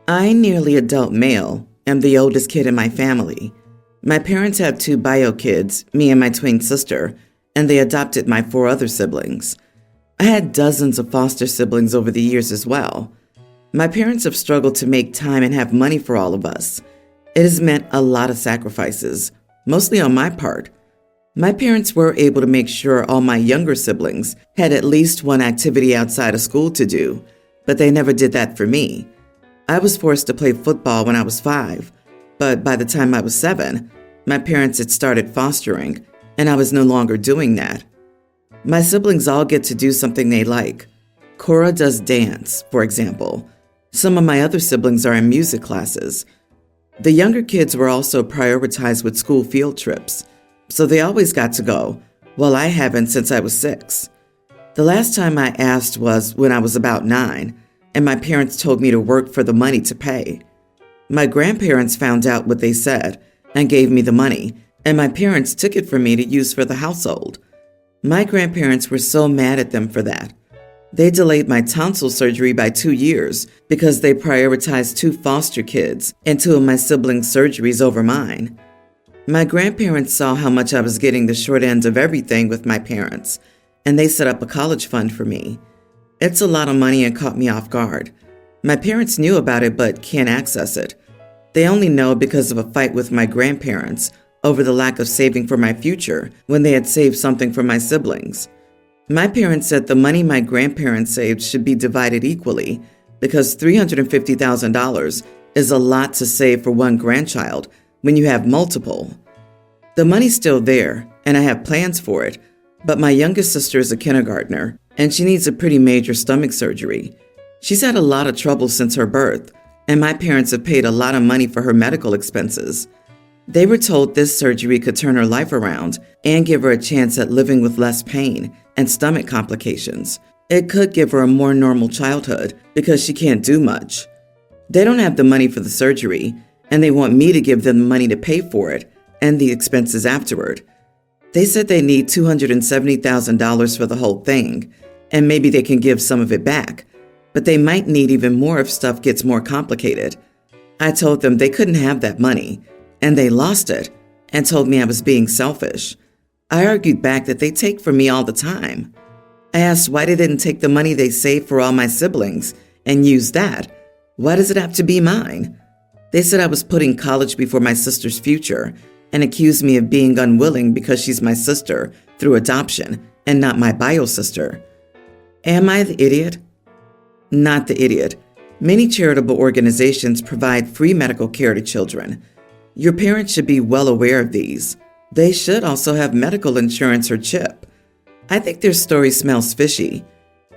I'm nearly adult male. I'm the oldest kid in my family. My parents have two bio kids, me and my twin sister, and they adopted my four other siblings. I had dozens of foster siblings over the years as well. My parents have struggled to make time and have money for all of us. It has meant a lot of sacrifices, mostly on my part. My parents were able to make sure all my younger siblings had at least one activity outside of school to do, but they never did that for me. I was forced to play football when I was 5, but by the time I was 7, my parents had started fostering, and I was no longer doing that. My siblings all get to do something they like. Cora does dance, for example. Some of my other siblings are in music classes. The younger kids were also prioritized with school field trips, so they always got to go, while I haven't since I was 6. The last time I asked was when I was about 9, and my parents told me to work for the money to pay. My grandparents found out what they said and gave me the money, and my parents took it from me to use for the household. My grandparents were so mad at them for that. They delayed my tonsil surgery by 2 years because they prioritized 2 foster kids and 2 of my siblings' surgeries over mine. My grandparents saw how much I was getting the short end of everything with my parents, and they set up a college fund for me. It's a lot of money and caught me off guard. My parents knew about it but can't access it. They only know because of a fight with my grandparents over the lack of saving for my future when they had saved something for my siblings. My parents said the money my grandparents saved should be divided equally because $350,000 is a lot to save for one grandchild when you have multiple. The money's still there, and I have plans for it, but my youngest sister is a kindergartner, and she needs a pretty major stomach surgery. She's had a lot of trouble since her birth, and my parents have paid a lot of money for her medical expenses. They were told this surgery could turn her life around and give her a chance at living with less pain and stomach complications. It could give her a more normal childhood because she can't do much. They don't have the money for the surgery, and they want me to give them the money to pay for it and the expenses afterward. They said they need $270,000 for the whole thing, and maybe they can give some of it back, but they might need even more if stuff gets more complicated. I told them they couldn't have that money, and they lost it and told me I was being selfish. I argued back that they take from me all the time. I asked why they didn't take the money they saved for all my siblings and use that. Why does it have to be mine? They said I was putting college before my sister's future and accused me of being unwilling because she's my sister through adoption and not my bio sister. Am I the idiot? Not the idiot. Many charitable organizations provide free medical care to children. Your parents should be well aware of these. They should also have medical insurance or CHIP. I think their story smells fishy.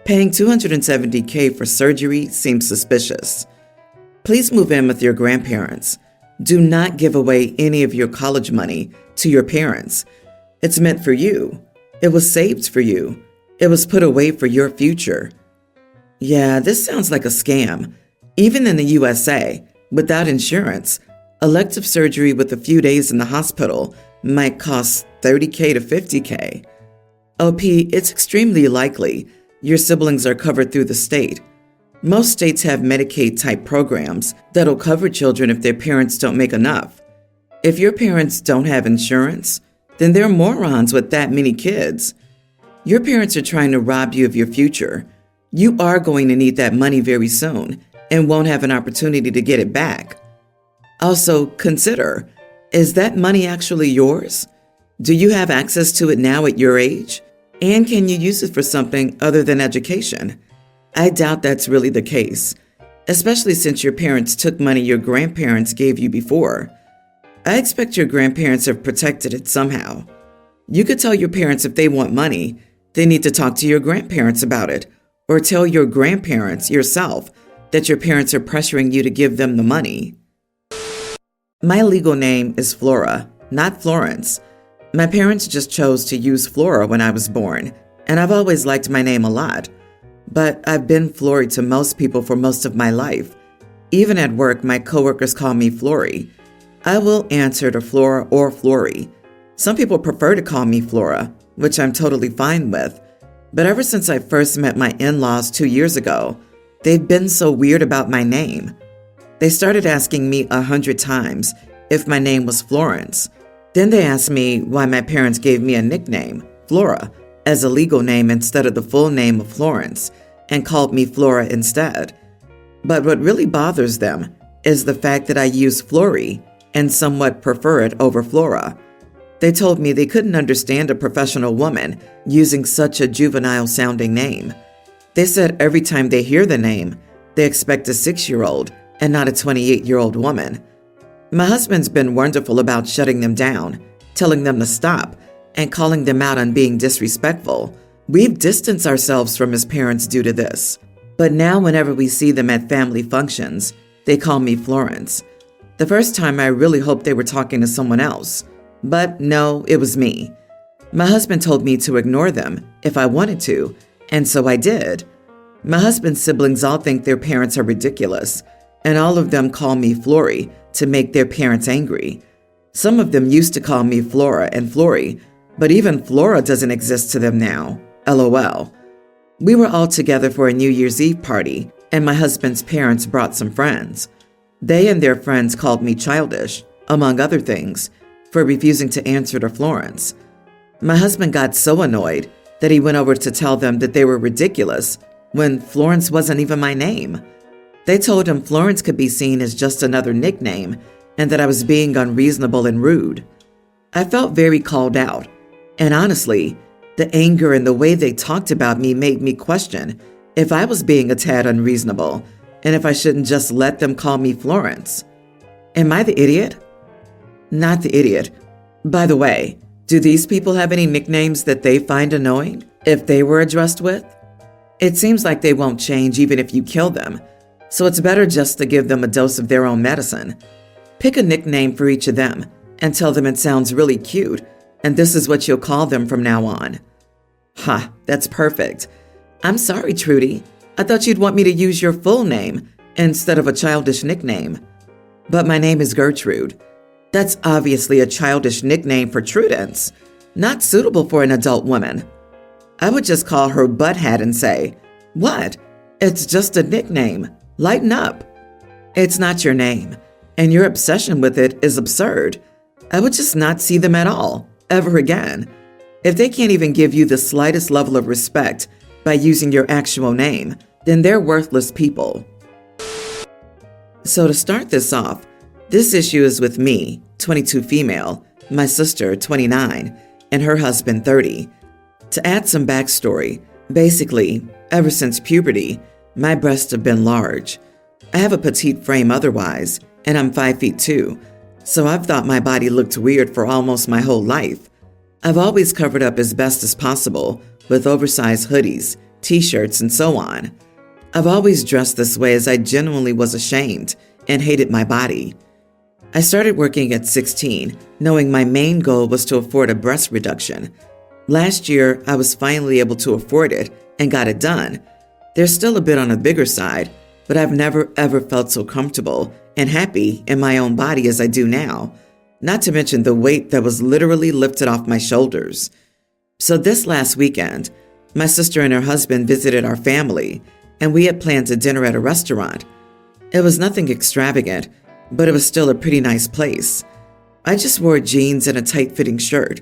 Paying $270K for surgery seems suspicious. Please move in with your grandparents. Do not give away any of your college money to your parents. It's meant for you. It was saved for you. It was put away for your future. Yeah, this sounds like a scam. Even in the USA, without insurance, elective surgery with a few days in the hospital might cost $30K to $50K. OP, it's extremely likely your siblings are covered through the state. Most states have Medicaid-type programs that'll cover children if their parents don't make enough. If your parents don't have insurance, then they're morons with that many kids. Your parents are trying to rob you of your future. You are going to need that money very soon and won't have an opportunity to get it back. Also, consider, is that money actually yours? Do you have access to it now at your age? And can you use it for something other than education? I doubt that's really the case, especially since your parents took money your grandparents gave you before. I expect your grandparents have protected it somehow. You could tell your parents if they want money, they need to talk to your grandparents about it, or tell your grandparents yourself that your parents are pressuring you to give them the money. My legal name is Flora, not Florence. My parents just chose to use Flora when I was born, and I've always liked my name a lot. But I've been Flory to most people for most of my life. Even at work, my coworkers call me Flory. I will answer to Flora or Flory. Some people prefer to call me Flora, which I'm totally fine with. But ever since I first met my in-laws 2 years ago, they've been so weird about my name. They started asking me 100 times if my name was Florence. Then they asked me why my parents gave me a nickname, Flora, as a legal name instead of the full name of Florence, and called me Flora instead. But what really bothers them is the fact that I use Flory and somewhat prefer it over Flora. They told me they couldn't understand a professional woman using such a juvenile-sounding name. They said every time they hear the name, they expect a 6-year-old and not a 28-year-old woman. My husband's been wonderful about shutting them down, telling them to stop, and calling them out on being disrespectful. We've distanced ourselves from his parents due to this. But now whenever we see them at family functions, they call me Florence. The first time I really hoped they were talking to someone else. But no, it was me. My husband told me to ignore them if I wanted to, and so I did. My husband's siblings all think their parents are ridiculous, and all of them call me Flory to make their parents angry. Some of them used to call me Flora and Flory, but even Flora doesn't exist to them now. LOL. We were all together for a New Year's Eve party, and my husband's parents brought some friends. They and their friends called me childish, among other things, for refusing to answer to Florence. My husband got so annoyed that he went over to tell them that they were ridiculous when Florence wasn't even my name. They told him Florence could be seen as just another nickname and that I was being unreasonable and rude. I felt very called out, and honestly, the anger and the way they talked about me made me question if I was being a tad unreasonable and if I shouldn't just let them call me Florence. Am I the idiot? Not the idiot. By the way, do these people have any nicknames that they find annoying if they were addressed with? It seems like they won't change even if you kill them, so it's better just to give them a dose of their own medicine. Pick a nickname for each of them and tell them it sounds really cute, and this is what you'll call them from now on. Ha, that's perfect. I'm sorry, Trudy. I thought you'd want me to use your full name instead of a childish nickname. But my name is Gertrude. That's obviously a childish nickname for Trudence, not suitable for an adult woman. I would just call her Butthead and say, "What? It's just a nickname. Lighten up." It's not your name, and your obsession with it is absurd. I would just not see them at all, ever again. If they can't even give you the slightest level of respect by using your actual name, then they're worthless people. So to start this off, this issue is with me, 22 female, my sister, 29, and her husband, 30. To add some backstory, basically, ever since puberty, my breasts have been large. I have a petite frame otherwise, and I'm 5 feet 2, so I've thought my body looked weird for almost my whole life. I've always covered up as best as possible with oversized hoodies, t-shirts, and so on. I've always dressed this way as I genuinely was ashamed and hated my body. I started working at 16, knowing my main goal was to afford a breast reduction. Last year, I was finally able to afford it and got it done. There's still a bit on the bigger side, but I've never ever felt so comfortable and happy in my own body as I do now, not to mention the weight that was literally lifted off my shoulders. So this last weekend, my sister and her husband visited our family, and we had planned a dinner at a restaurant. It was nothing extravagant, but it was still a pretty nice place. I just wore jeans and a tight-fitting shirt.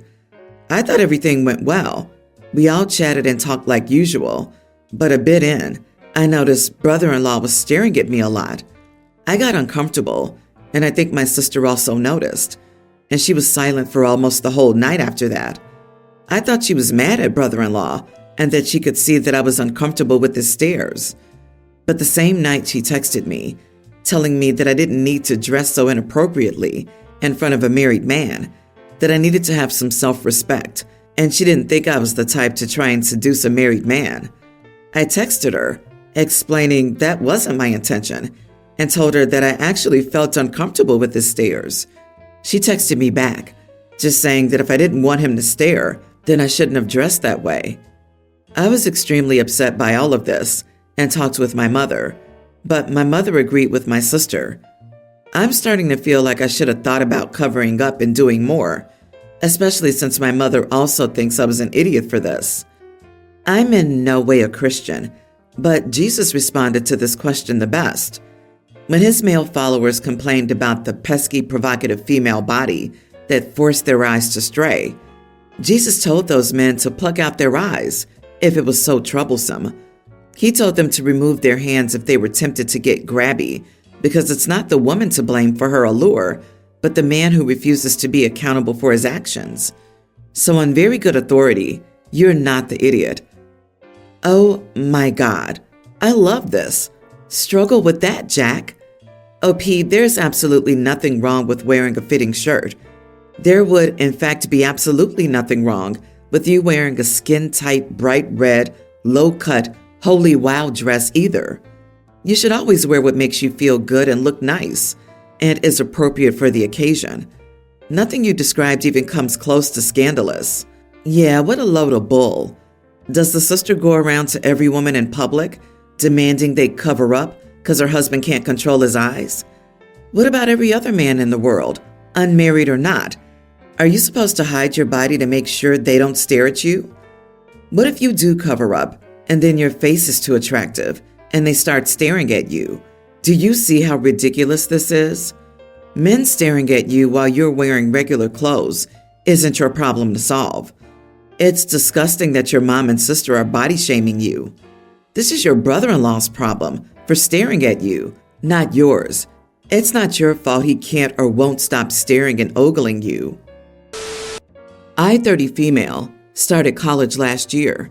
I thought everything went well. We all chatted and talked like usual, but a bit in, I noticed brother-in-law was staring at me a lot. I got uncomfortable, and I think my sister also noticed, and she was silent for almost the whole night after that. I thought she was mad at brother-in-law and that she could see that I was uncomfortable with his stares. But the same night she texted me, telling me that I didn't need to dress so inappropriately in front of a married man, that I needed to have some self-respect, and she didn't think I was the type to try and seduce a married man. I texted her, explaining that wasn't my intention, and told her that I actually felt uncomfortable with his stares. She texted me back, just saying that if I didn't want him to stare, then I shouldn't have dressed that way. I was extremely upset by all of this and talked with my mother, but my mother agreed with my sister. I'm starting to feel like I should have thought about covering up and doing more, especially since my mother also thinks I was an idiot for this. I'm in no way a Christian, but Jesus responded to this question the best. When his male followers complained about the pesky, provocative female body that forced their eyes to stray, Jesus told those men to pluck out their eyes if it was so troublesome. He told them to remove their hands if they were tempted to get grabby, because it's not the woman to blame for her allure, but the man who refuses to be accountable for his actions. So on very good authority, you're not the idiot. Oh my God, I love this. Struggle with that, Jack. OP, there's absolutely nothing wrong with wearing a fitting shirt. There would, in fact, be absolutely nothing wrong with you wearing a skin-tight, bright red, low-cut, holy wow dress either. You should always wear what makes you feel good and look nice, and is appropriate for the occasion. Nothing you described even comes close to scandalous. Yeah, what a load of bull. Does the sister go around to every woman in public, demanding they cover up because her husband can't control his eyes? What about every other man in the world, unmarried or not? Are you supposed to hide your body to make sure they don't stare at you? What if you do cover up, and then your face is too attractive, and they start staring at you? Do you see how ridiculous this is? Men staring at you while you're wearing regular clothes isn't your problem to solve. It's disgusting that your mom and sister are body shaming you. This is your brother-in-law's problem for staring at you, not yours. It's not your fault he can't or won't stop staring and ogling you. I, 30 female, started college last year.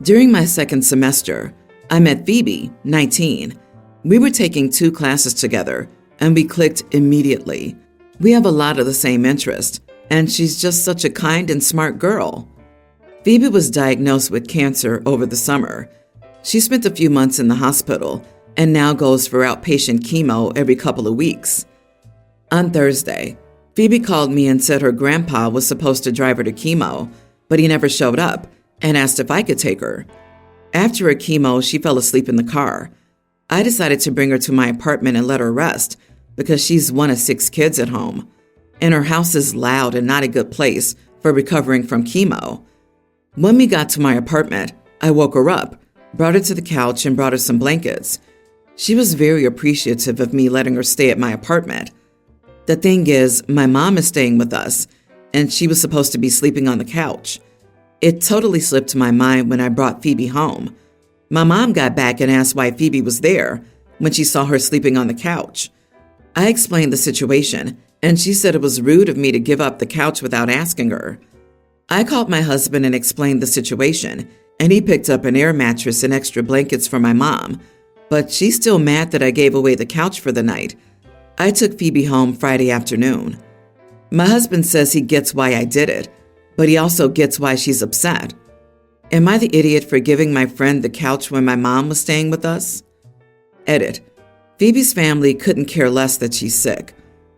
During my second semester, I met Phoebe, 19. We were taking 2 classes together, and we clicked immediately. We have a lot of the same interests, and she's just such a kind and smart girl. Phoebe was diagnosed with cancer over the summer. She spent a few months in the hospital and now goes for outpatient chemo every couple of weeks. On Thursday, Phoebe called me and said her grandpa was supposed to drive her to chemo, but he never showed up, and asked if I could take her. After her chemo, she fell asleep in the car. I decided to bring her to my apartment and let her rest, because she's one of 6 kids at home, and her house is loud and not a good place for recovering from chemo. When we got to my apartment, I woke her up, brought her to the couch, and brought her some blankets. She was very appreciative of me letting her stay at my apartment. The thing is, my mom is staying with us, and she was supposed to be sleeping on the couch. It totally slipped my mind when I brought Phoebe home. My mom got back and asked why Phoebe was there when she saw her sleeping on the couch. I explained the situation, and she said it was rude of me to give up the couch without asking her. I called my husband and explained the situation, and he picked up an air mattress and extra blankets for my mom, but she's still mad that I gave away the couch for the night. I took Phoebe home Friday afternoon. My husband says he gets why I did it, but he also gets why she's upset. Am I the idiot for giving my friend the couch when my mom was staying with us? Edit. Phoebe's family couldn't care less that she's sick.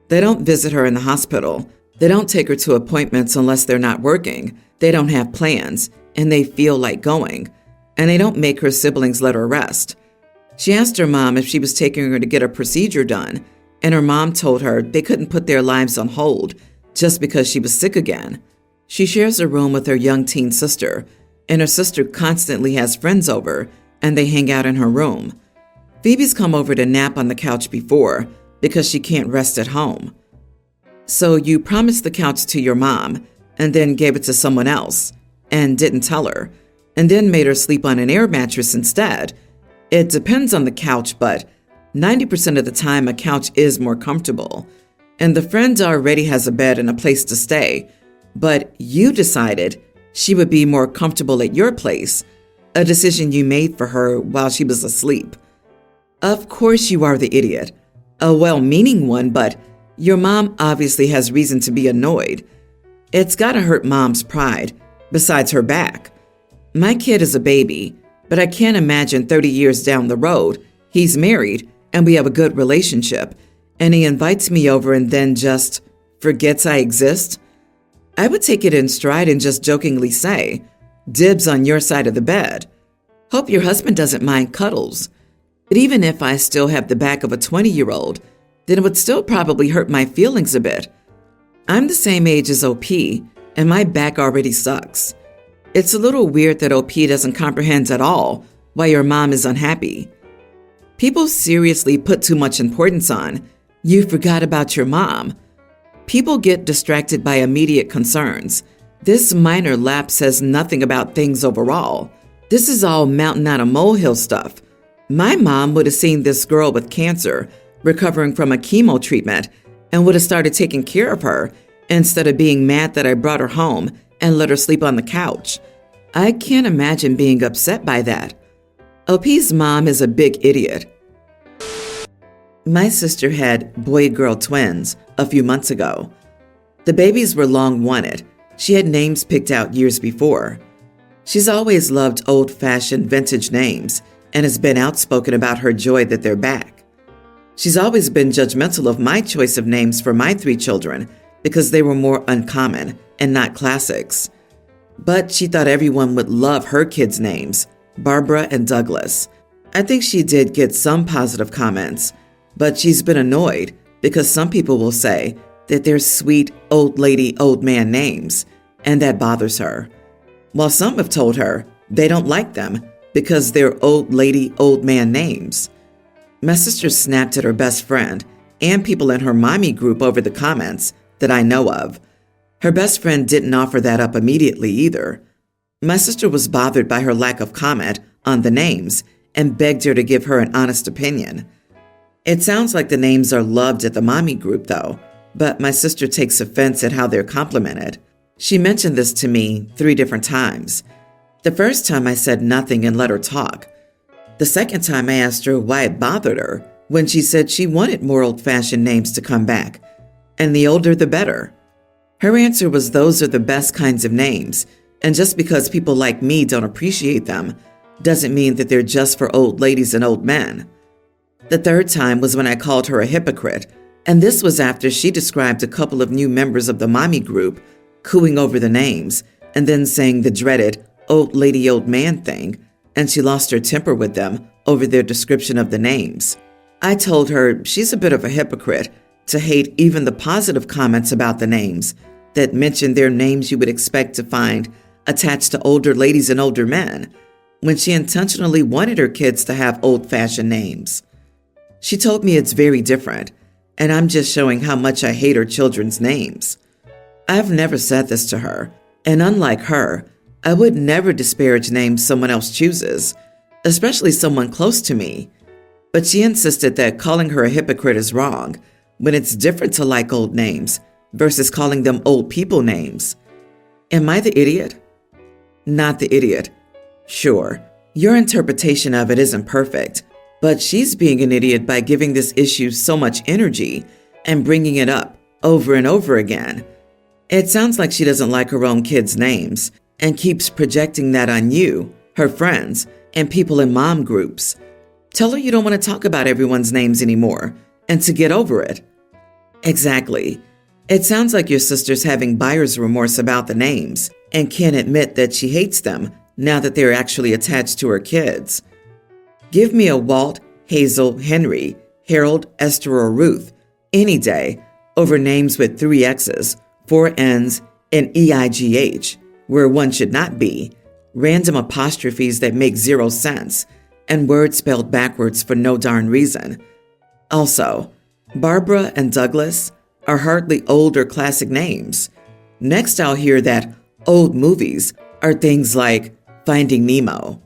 They don't visit her in the hospital. They don't take her to appointments unless they're not working. They don't have plans, and they feel like going. And they don't make her siblings let her rest. She asked her mom if she was taking her to get a procedure done, and her mom told her they couldn't put their lives on hold just because she was sick again. She shares a room with her young teen sister, and her sister constantly has friends over, and they hang out in her room. Phoebe's come over to nap on the couch before because she can't rest at home. So you promised the couch to your mom, and then gave it to someone else, and didn't tell her, and then made her sleep on an air mattress instead. It depends on the couch, but 90% of the time a couch is more comfortable. And the friend already has a bed and a place to stay, but you decided she would be more comfortable at your place, a decision you made for her while she was asleep. Of course you are the idiot. A well-meaning one, but your mom obviously has reason to be annoyed. It's gotta hurt mom's pride, besides her back. My kid is a baby, but I can't imagine 30 years down the road, he's married and we have a good relationship, and he invites me over and then just forgets I exist. I would take it in stride and just jokingly say, "Dibs on your side of the bed. Hope your husband doesn't mind cuddles." But even if I still have the back of a 20-year-old, then it would still probably hurt my feelings a bit. I'm the same age as OP, and my back already sucks. It's a little weird that OP doesn't comprehend at all why your mom is unhappy. People seriously put too much importance on, "You forgot about your mom." People get distracted by immediate concerns. This minor lapse says nothing about things overall. This is all mountain out of molehill stuff. My mom would have seen this girl with cancer recovering from a chemo treatment and would have started taking care of her instead of being mad that I brought her home and let her sleep on the couch. I can't imagine being upset by that. OP's mom is a big idiot. My sister had boy-girl twins a few months ago. The babies were long wanted. She had names picked out years before. She's always loved old-fashioned vintage names and has been outspoken about her joy that they're back. She's always been judgmental of my choice of names for my 3 children because they were more uncommon and not classics. But she thought everyone would love her kids' names, Barbara and Douglas. I think she did get some positive comments, but she's been annoyed because some people will say that they're sweet old lady, old man names, and that bothers her. While some have told her they don't like them because they're old lady, old man names. My sister snapped at her best friend and people in her mommy group over the comments that I know of. Her best friend didn't offer that up immediately either. My sister was bothered by her lack of comment on the names and begged her to give her an honest opinion. It sounds like the names are loved at the mommy group though, but my sister takes offense at how they're complimented. She mentioned this to me 3 different times. The first time I said nothing and let her talk. The second time I asked her why it bothered her when she said she wanted more old-fashioned names to come back, and the older the better. Her answer was those are the best kinds of names, and just because people like me don't appreciate them doesn't mean that they're just for old ladies and old men. The third time was when I called her a hypocrite, and this was after she described a couple of new members of the mommy group cooing over the names and then saying the dreaded old lady, old man thing, and she lost her temper with them over their description of the names. I told her she's a bit of a hypocrite to hate even the positive comments about the names that mention their names you would expect to find attached to older ladies and older men, when she intentionally wanted her kids to have old-fashioned names. She told me it's very different, and I'm just showing how much I hate her children's names. I've never said this to her, and unlike her, I would never disparage names someone else chooses, especially someone close to me. But she insisted that calling her a hypocrite is wrong, when it's different to like old names versus calling them old people names. Am I the idiot? Not the idiot. Sure, your interpretation of it isn't perfect, but she's being an idiot by giving this issue so much energy and bringing it up over and over again. It sounds like she doesn't like her own kids' names and keeps projecting that on you, her friends, and people in mom groups. Tell her you don't want to talk about everyone's names anymore and to get over it. Exactly. It sounds like your sister's having buyer's remorse about the names and can't admit that she hates them now that they're actually attached to her kids. Give me a Walt, Hazel, Henry, Harold, Esther, or Ruth any day over names with 3 X's, 4 N's, and EIGH, where one should not be, random apostrophes that make 0 sense, and words spelled backwards for no darn reason. Also, Barbara and Douglas are hardly old or classic names. Next, I'll hear that old movies are things like Finding Nemo.